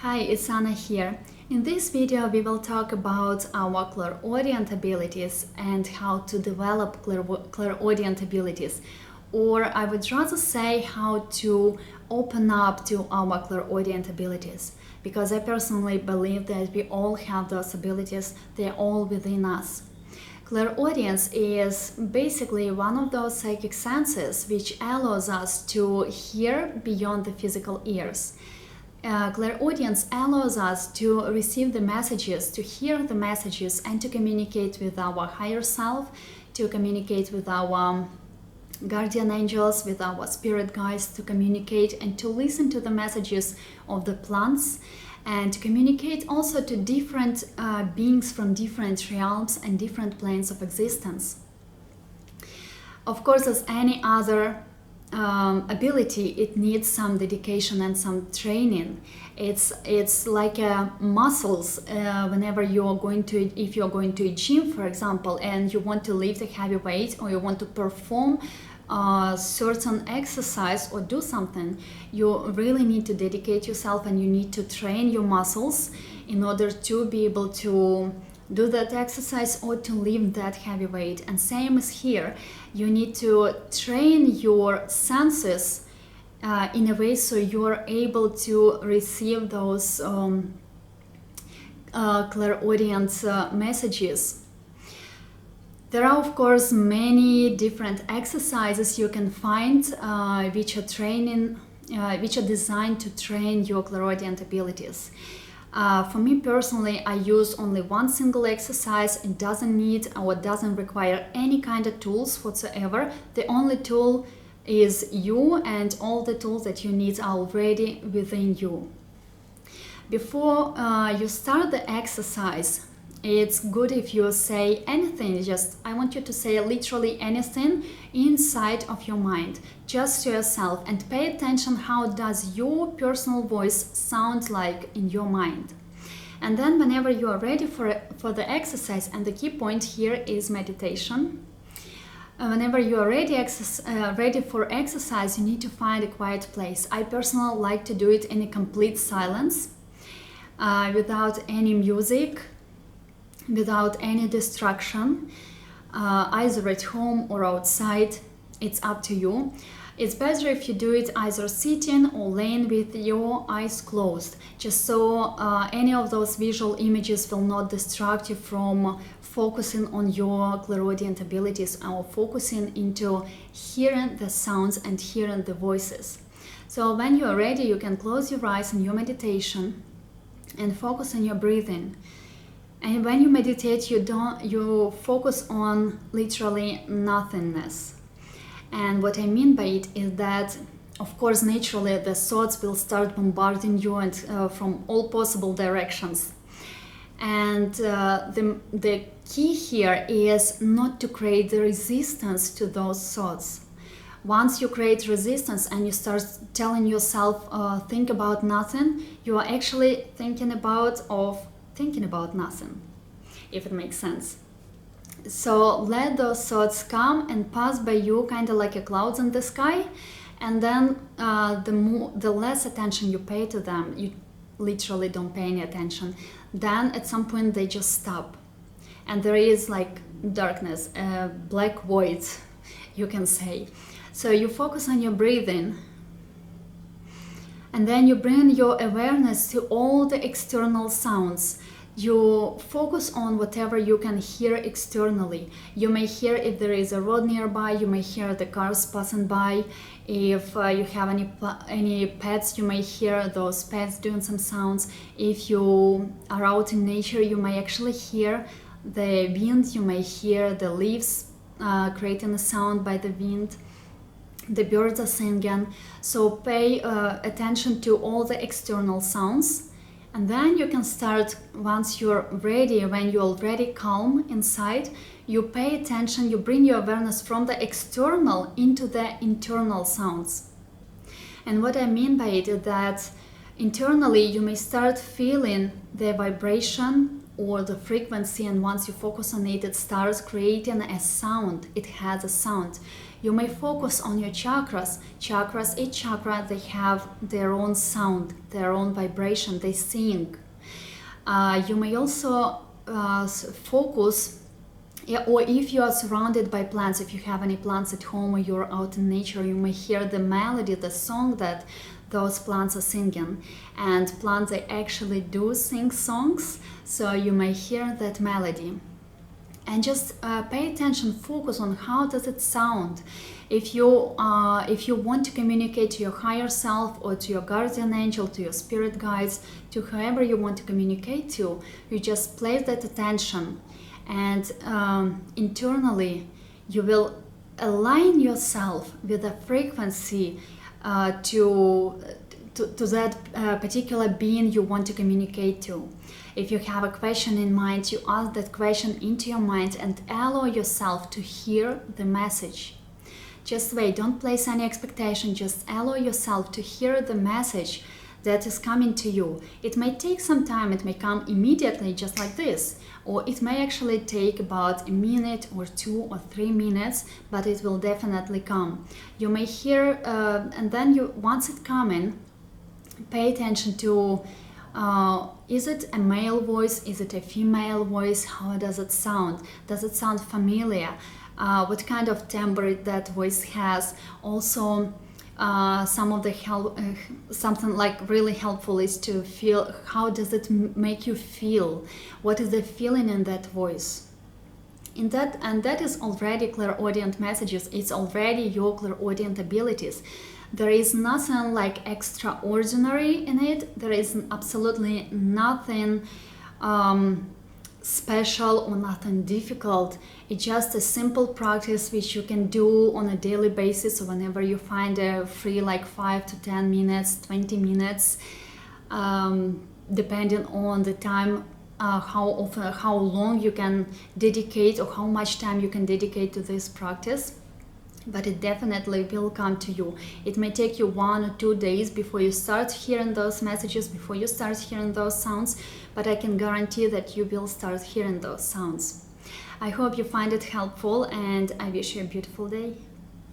Hi, it's Anna here. In this video we will talk about our clairaudient abilities and how to develop clairaudient abilities, or I would rather say how to open up to our clairaudient abilities, because I personally believe that we all have those abilities, they're all within us. Clairaudience is basically one of those psychic senses which allows us to hear beyond the physical ears. Clairaudience allows us to receive the messages, to hear the messages, and to communicate with our higher self, to communicate with our guardian angels, with our spirit guides, to communicate and to listen to the messages of the plants, and to communicate also to different beings from different realms and different planes of existence. Of course, as any other ability, it needs some dedication and some training. It's like muscles. Whenever you're going to, if you're going to a gym, for example, and you want to lift a heavy weight, or you want to perform certain exercise or do something, you really need to dedicate yourself and you need to train your muscles in order to be able to do that exercise or to lift that heavy weight. And same as here, you need to train your senses in a way so you're able to receive those clairaudient messages. There are of course many different exercises you can find which are designed to train your clairaudient abilities. For me personally, I use only one single exercise. It doesn't need or doesn't require any kind of tools whatsoever. The only tool is you, and all the tools that you need are already within you. Before you start the exercise, it's good if you say anything. I want you to say literally anything inside of your mind, just to yourself, and pay attention how does your personal voice sound like in your mind. And then whenever you are ready for the exercise, and the key point here is meditation, whenever you are ready for exercise, you need to find a quiet place. I personally like to do it in a complete silence, without any music, without any distraction, either at home or outside. It's up to you. It's better if you do it either sitting or laying with your eyes closed, just so any of those visual images will not distract you from focusing on your clairaudient abilities or focusing into hearing the sounds and hearing the voices. So when you are ready, you can close your eyes in your meditation and focus on your breathing. And when you meditate, you focus on literally nothingness. And what I mean by it is that, of course, naturally the thoughts will start bombarding you and from all possible directions. And the key here is not to create the resistance to those thoughts. Once you create resistance and you start telling yourself, think about nothing, you are actually thinking about nothing, if it makes sense. So let those thoughts come and pass by you, kind of like a clouds in the sky, and then the less attention you pay to them, you literally don't pay any attention, then at some point they just stop, and there is like darkness, black void, you can say. So you focus on your breathing, and then you bring your awareness to all the external sounds. You focus on whatever you can hear externally. You may hear if there is a road nearby, you may hear the cars passing by. If you have any pets, you may hear those pets doing some sounds. If you are out in nature, you may actually hear the wind, you may hear the leaves creating a sound by the wind. The birds are singing. So pay attention to all the external sounds. And then you can start, once you're ready, when you're already calm inside, you pay attention, you bring your awareness from the external into the internal sounds. And what I mean by it is that internally you may start feeling the vibration or the frequency, and once you focus on it, it starts creating a sound. It has a sound. You may focus on your chakras. Chakras, each chakra, they have their own sound, their own vibration, they sing. You may also focus, or if you are surrounded by plants, if you have any plants at home or you're out in nature, you may hear the melody, the song that those plants are singing. And plants, they actually do sing songs, so you may hear that melody. And just pay attention, focus on how does it sound. If you want to communicate to your higher self, or to your guardian angel, to your spirit guides, to whoever you want to communicate to, you just place that attention, and internally you will align yourself with the frequency to that particular being you want to communicate to. If you have a question in mind, you ask that question into your mind and allow yourself to hear the message. Just wait, don't place any expectation, just allow yourself to hear the message that is coming to you. It may take some time, it may come immediately, just like this, or it may actually take about a minute or 2 or 3 minutes, but it will definitely come. You may hear, and then once it coming, pay attention to, is it a male voice, is it a female voice, how does it sound? Does it sound familiar? What kind of timbre that voice has? Also, some of the something like really helpful is to feel, how does it make you feel? What is the feeling in that voice? And that is already clairaudient messages. It's already your clairaudient abilities. There is nothing like extraordinary in it. There is absolutely nothing special or nothing difficult. It's just a simple practice which you can do on a daily basis, or whenever you find a free, like 5 to 10 minutes, 20 minutes, depending on the time, how long you can dedicate, or how much time you can dedicate to this practice. But it definitely will come to you. It may take you 1 or 2 days before you start hearing those messages, before you start hearing those sounds, but I can guarantee that you will start hearing those sounds. I hope you find it helpful, and I wish you a beautiful day.